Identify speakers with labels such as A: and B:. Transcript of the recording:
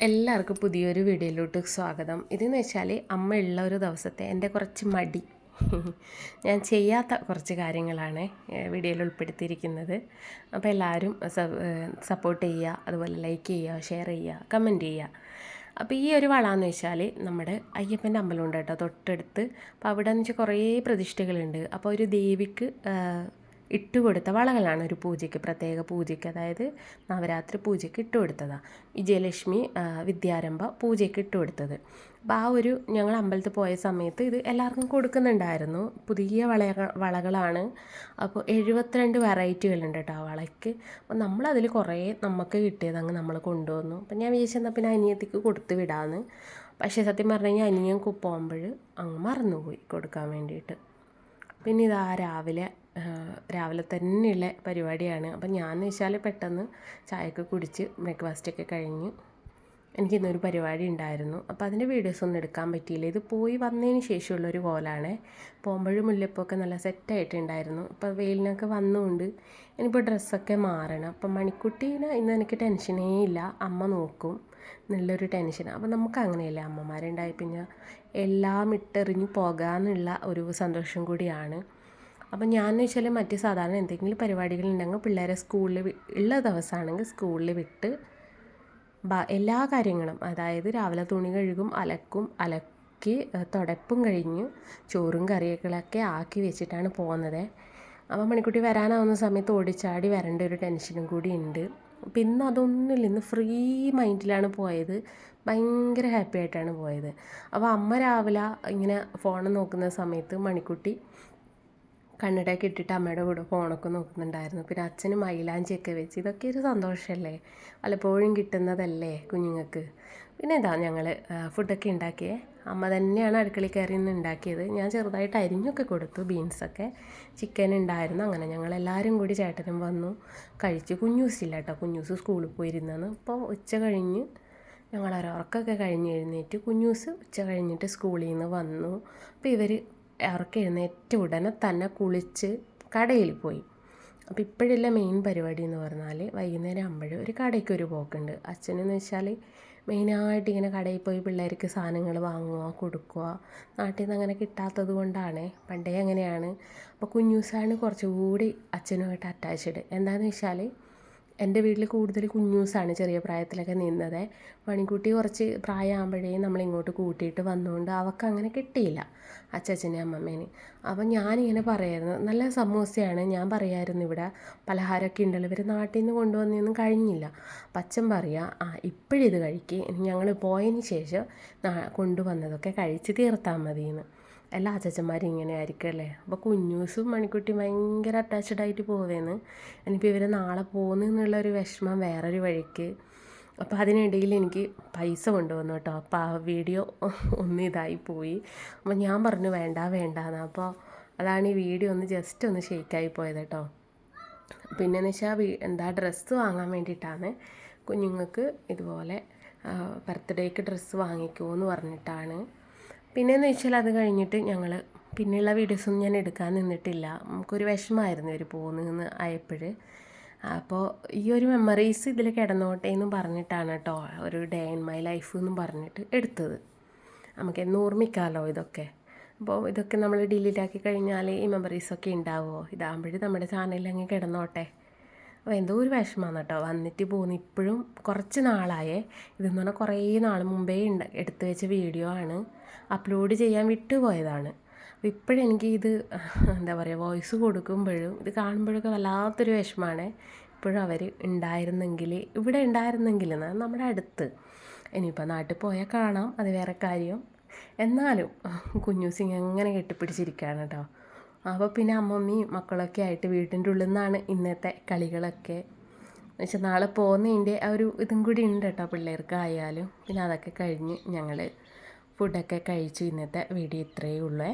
A: എല്ലാവർക്കും പുതിയൊരു വീഡിയോയിലോട്ട് സ്വാഗതം. ഇതെന്ന് വെച്ചാൽ അമ്മ ഉള്ള ഒരു ദിവസത്തെ എൻ്റെ കുറച്ച് മടി ഞാൻ ചെയ്യാത്ത കുറച്ച് കാര്യങ്ങളാണ് വീഡിയോയിൽ ഉൾപ്പെടുത്തിയിരിക്കുന്നത്. അപ്പോൾ എല്ലാവരും സപ്പോർട്ട് ചെയ്യുക, അതുപോലെ ലൈക്ക് ചെയ്യുക, ഷെയർ ചെയ്യുക, കമൻറ്റ് ചെയ്യുക. അപ്പോൾ ഈ ഒരു വളയെന്ന് വെച്ചാൽ നമ്മുടെ അയ്യപ്പൻ്റെ അമ്പലമുണ്ട് കേട്ടോ തൊട്ടടുത്ത്. അപ്പോൾ അവിടെ എന്ന് വെച്ചാൽ കുറേ പ്രതിഷ്ഠകളുണ്ട്. അപ്പോൾ ഒരു ദേവിക്ക് ഇട്ടുകൊടുത്ത വളകളാണ് ഒരു പൂജയ്ക്ക്, പ്രത്യേക പൂജയ്ക്ക്, അതായത് നവരാത്രി പൂജയ്ക്ക് ഇട്ടുകൊടുത്തതാണ്. വിജയലക്ഷ്മി വിദ്യാരംഭ പൂജയ്ക്ക് ഇട്ടുകൊടുത്തത്. അപ്പോൾ ആ ഒരു ഞങ്ങൾ അമ്പലത്തിൽ പോയ സമയത്ത് ഇത് എല്ലാവർക്കും കൊടുക്കുന്നുണ്ടായിരുന്നു. പുതിയ വളകളാണ്. അപ്പോൾ 72 വെറൈറ്റികളുണ്ട് കേട്ടോ ആ വളയ്ക്ക്. അപ്പോൾ നമ്മളതിൽ കുറേ നമുക്ക് കിട്ടിയത് അങ്ങ് നമ്മൾ കൊണ്ടുവന്നു. അപ്പം ഞാൻ വിചാരിച്ചെന്നാൽ പിന്നെ അനിയത്തിക്ക് കൊടുത്ത് വിടാമെന്ന്. പക്ഷേ സത്യം പറഞ്ഞു കഴിഞ്ഞാൽ അനിയൻ പോകുമ്പോൾ അങ്ങ് മറന്നുപോയി കൊടുക്കാൻ വേണ്ടിയിട്ട്. പിന്നെ ഇതാ രാവിലെ തന്നെയുള്ള പരിപാടിയാണ്. അപ്പം ഞാനെന്ന് വെച്ചാൽ പെട്ടെന്ന് ചായയൊക്കെ കുടിച്ച് ബ്രേക്ക്ഫാസ്റ്റൊക്കെ കഴിഞ്ഞ് എനിക്കിന്നൊരു പരിപാടി ഉണ്ടായിരുന്നു. അപ്പോൾ അതിൻ്റെ വീഡിയോസൊന്നും എടുക്കാൻ പറ്റിയില്ല. ഇത് പോയി വന്നതിന് ശേഷമുള്ളൊരു കോലാണ്. പോകുമ്പോഴും മുല്ലപ്പൊക്കെ നല്ല സെറ്റായിട്ടുണ്ടായിരുന്നു. അപ്പോൾ വെയിലിനൊക്കെ വന്നുകൊണ്ട് ഇനിയിപ്പോൾ ഡ്രസ്സൊക്കെ മാറണം. അപ്പം മണിക്കുട്ടീനെ ഇന്ന് എനിക്ക് ടെൻഷനേ ഇല്ല, അമ്മ നോക്കും നല്ലൊരു ടെൻഷനാണ്. അപ്പം നമുക്ക് അങ്ങനെയല്ല, അമ്മമാരുണ്ടായി പിന്നെ എല്ലാം ഇട്ടെറിഞ്ഞ് പോകാമെന്നുള്ള ഒരു സന്തോഷം കൂടിയാണ്. അപ്പം ഞാനെന്ന് വെച്ചാൽ മറ്റ് സാധാരണ എന്തെങ്കിലും പരിപാടികളുണ്ടെങ്കിൽ പിള്ളേരെ സ്കൂളിൽ ഉള്ള ദിവസമാണെങ്കിൽ സ്കൂളിൽ വിട്ട് എല്ലാ കാര്യങ്ങളും, അതായത് രാവിലെ തുണി കഴുകും, അലക്കി തുടപ്പും കഴിഞ്ഞ് ചോറും കറികളൊക്കെ ആക്കി വെച്ചിട്ടാണ് പോകുന്നത്. അപ്പം മണിക്കുട്ടി വരാനാവുന്ന സമയത്ത് ഓടിച്ചാടി വരേണ്ട ഒരു ടെൻഷനും കൂടി ഉണ്ട്. അപ്പം ഇന്ന് അതൊന്നുമില്ല, ഇന്ന് ഫ്രീ മൈൻഡിലാണ് പോയത്, ഭയങ്കര ഹാപ്പി ആയിട്ടാണ് പോയത്. അപ്പോൾ അമ്മ രാവിലെ ഇങ്ങനെ ഫോൺ നോക്കുന്ന സമയത്ത് മണിക്കുട്ടി കണ്ണടയൊക്കെ ഇട്ടിട്ട് അമ്മയുടെ കൂടെ ഫോണൊക്കെ നോക്കുന്നുണ്ടായിരുന്നു. പിന്നെ അച്ഛന് മൈലാഞ്ചിയൊക്കെ വെച്ച്, ഇതൊക്കെ ഒരു സന്തോഷമല്ലേ, പലപ്പോഴും കിട്ടുന്നതല്ലേ കുഞ്ഞുങ്ങൾക്ക്. പിന്നെ ഇതാ ഞങ്ങൾ ഫുഡൊക്കെ ഉണ്ടാക്കിയേ, അമ്മ തന്നെയാണ് അടുക്കളയിൽ കയറി നിന്ന് ഉണ്ടാക്കിയത്. ഞാൻ ചെറുതായിട്ട് അരിഞ്ഞൊക്കെ കൊടുത്തു, ബീൻസൊക്കെ, ചിക്കൻ ഉണ്ടായിരുന്നു. അങ്ങനെ ഞങ്ങളെല്ലാവരും കൂടി ചേട്ടനും വന്നു കഴിച്ചു. കുഞ്ഞൂസില്ല കേട്ടോ, കുഞ്ഞൂസ് സ്കൂളിൽ പോയിരുന്നെന്ന്. അപ്പോൾ ഉച്ച കഴിഞ്ഞ് ഞങ്ങളൊരുറക്കൊക്കെ കഴിഞ്ഞ് എഴുന്നേറ്റ്, കുഞ്ഞൂസ് ഉച്ച കഴിഞ്ഞിട്ട് സ്കൂളിൽ നിന്ന് വന്നു. അപ്പോൾ ഇവർ അവർക്ക് എഴുന്നേറ്റ ഉടനെ തന്നെ കുളിച്ച് കടയിൽ പോയി. അപ്പോൾ ഇപ്പോഴുള്ള മെയിൻ പരിപാടി എന്ന് പറഞ്ഞാൽ വൈകുന്നേരം ആകുമ്പോൾ ഒരു കടയ്ക്കൊരു പോക്കുണ്ട്. അച്ഛനെന്ന് വെച്ചാൽ മെയിനായിട്ട് ഇങ്ങനെ കടയിൽ പോയി പിള്ളേർക്ക് സാധനങ്ങൾ വാങ്ങുക, കൊടുക്കുക. നാട്ടിൽ നിന്ന് അങ്ങനെ കിട്ടാത്തത് കൊണ്ടാണ്, പണ്ടേ അങ്ങനെയാണ്. അപ്പോൾ കുഞ്ഞൂസാണ് കുറച്ചുകൂടി അച്ഛനുമായിട്ട് അറ്റാച്ച്ഡ്. എന്താണെന്ന് വെച്ചാൽ എൻ്റെ വീട്ടിൽ കൂടുതൽ കുഞ്ഞൂസാണ് ചെറിയ പ്രായത്തിലൊക്കെ നിന്നത്. മണിക്കുട്ടി കുറച്ച് പ്രായമാകുമ്പോഴേ നമ്മളിങ്ങോട്ട് കൂട്ടിയിട്ട് വന്നുകൊണ്ട് അവൾക്ക് അങ്ങനെ കിട്ടിയില്ല അച്ഛനെ അമ്മമ്മേനെ. അപ്പം ഞാനിങ്ങനെ പറയായിരുന്നു, നല്ല സമൂസയാണ്, ഞാൻ പറയായിരുന്നു ഇവിടെ പലഹാരമൊക്കെ ഉണ്ടല്ലോ, ഇവർ നാട്ടിൽ നിന്ന് കൊണ്ടുവന്നൊന്നും കഴിഞ്ഞില്ല. അപ്പം അച്ഛൻ പറയുക, ഇപ്പോഴിത് കഴിക്കുക, ഞങ്ങൾ പോയതിന് ശേഷം കൊണ്ടുവന്നതൊക്കെ കഴിച്ച് തീർത്താൽ മതിയെന്ന്. എല്ലാ അച്ഛന്മാരും ഇങ്ങനെ ആയിരിക്കും അല്ലേ. അപ്പോൾ കുഞ്ഞൂസും മണിക്കുട്ടി ഭയങ്കര അറ്റാച്ച്ഡായിട്ട് പോവേന്ന്. ഇനിയിപ്പോൾ ഇവർ നാളെ പോകുന്നു എന്നുള്ളൊരു വിഷമം വേറൊരു വഴിക്ക്. അപ്പോൾ അതിനിടയിൽ എനിക്ക് പൈസ കൊണ്ടുവന്നു കേട്ടോ. അപ്പോൾ ആ വീഡിയോ ഒന്ന് ഇതായി പോയി. അപ്പോൾ ഞാൻ പറഞ്ഞു വേണ്ടാന്ന്. അപ്പോൾ അതാണ് ഈ വീഡിയോ ഒന്ന് ജസ്റ്റ് ഒന്ന് ഷെയ്ക്കായി പോയത് കേട്ടോ. പിന്നെയെന്ന് വെച്ചാൽ ഡ്രസ്സ് വാങ്ങാൻ വേണ്ടിയിട്ടാണ് കുഞ്ഞുങ്ങൾക്ക് ഇതുപോലെ ബർത്ത്ഡേക്ക് ഡ്രസ്സ് വാങ്ങിക്കുമോ എന്ന് പറഞ്ഞിട്ടാണ്. പിന്നെയെന്ന് വെച്ചാൽ അത് കഴിഞ്ഞിട്ട് ഞങ്ങൾ പിന്നെയുള്ള വീഡിയോസൊന്നും ഞാൻ എടുക്കാൻ നിന്നിട്ടില്ല. നമുക്കൊരു വിഷമമായിരുന്നു ഇവർ പോകുന്നതെന്ന് ആയപ്പോൾ. അപ്പോൾ ഈ ഒരു മെമ്മറീസ് ഇതിൽ കിടന്നോട്ടെ എന്നും പറഞ്ഞിട്ടാണ് കേട്ടോ ഒരു ഡേ ഇൻ മൈ ലൈഫ് എന്നും പറഞ്ഞിട്ട് എടുത്തത്. നമുക്ക് എന്ന് ഓർമ്മിക്കാമല്ലോ ഇതൊക്കെ. അപ്പോൾ ഇതൊക്കെ നമ്മൾ ഡിലീറ്റാക്കി കഴിഞ്ഞാൽ ഈ മെമ്മറീസൊക്കെ ഉണ്ടാവുമോ, ഇതാകുമ്പോഴേ നമ്മുടെ ചാനലിൽ അങ്ങ് കിടന്നോട്ടെ. അപ്പോൾ എന്തോ ഒരു വിഷമമാണ് കേട്ടോ വന്നിട്ട് പോകുന്നു. ഇപ്പോഴും കുറച്ച് നാളായേ, ഇതെന്ന് പറഞ്ഞാൽ കുറേ നാൾ മുമ്പേ എടുത്തു വെച്ച വീഡിയോ ആണ്, അപ്ലോഡ് ചെയ്യാൻ വിട്ടുപോയതാണ്. അപ്പോൾ ഇപ്പോഴെനിക്ക് ഇത് എന്താ പറയുക, വോയിസ് കൊടുക്കുമ്പോഴും ഇത് കാണുമ്പോഴൊക്കെ വല്ലാത്തൊരു വിഷമമാണ്. ഇപ്പോഴും അവർ ഉണ്ടായിരുന്നെങ്കിൽ, ഇവിടെ ഉണ്ടായിരുന്നെങ്കിൽ നമ്മുടെ അടുത്ത്, ഇനിയിപ്പോൾ നാട്ടിൽ പോയാൽ കാണാം, അത് വേറെ കാര്യം. എന്നാലും കുഞ്ഞൂസിങ് അങ്ങനെ കെട്ടിപ്പിടിച്ചിരിക്കുകയാണ് കേട്ടോ. അപ്പോൾ പിന്നെ അമ്മമ്മയും മക്കളൊക്കെ ആയിട്ട് വീട്ടിൻ്റെ ഉള്ളിൽ നിന്നാണ് ഇന്നത്തെ കളികളൊക്കെ. എന്നുവെച്ചാൽ നാളെ പോകുന്നതിൻ്റെ ആ ഒരു ഇതും കൂടി ഉണ്ട് കേട്ടോ പിള്ളേർക്കായാലും. പിന്നെ അതൊക്കെ കഴിഞ്ഞ് ഞങ്ങൾ ഫുഡൊക്കെ കഴിച്ചു. ഇന്നത്തെ വീഡിയോ ഇത്രയേ ഉള്ളൂ.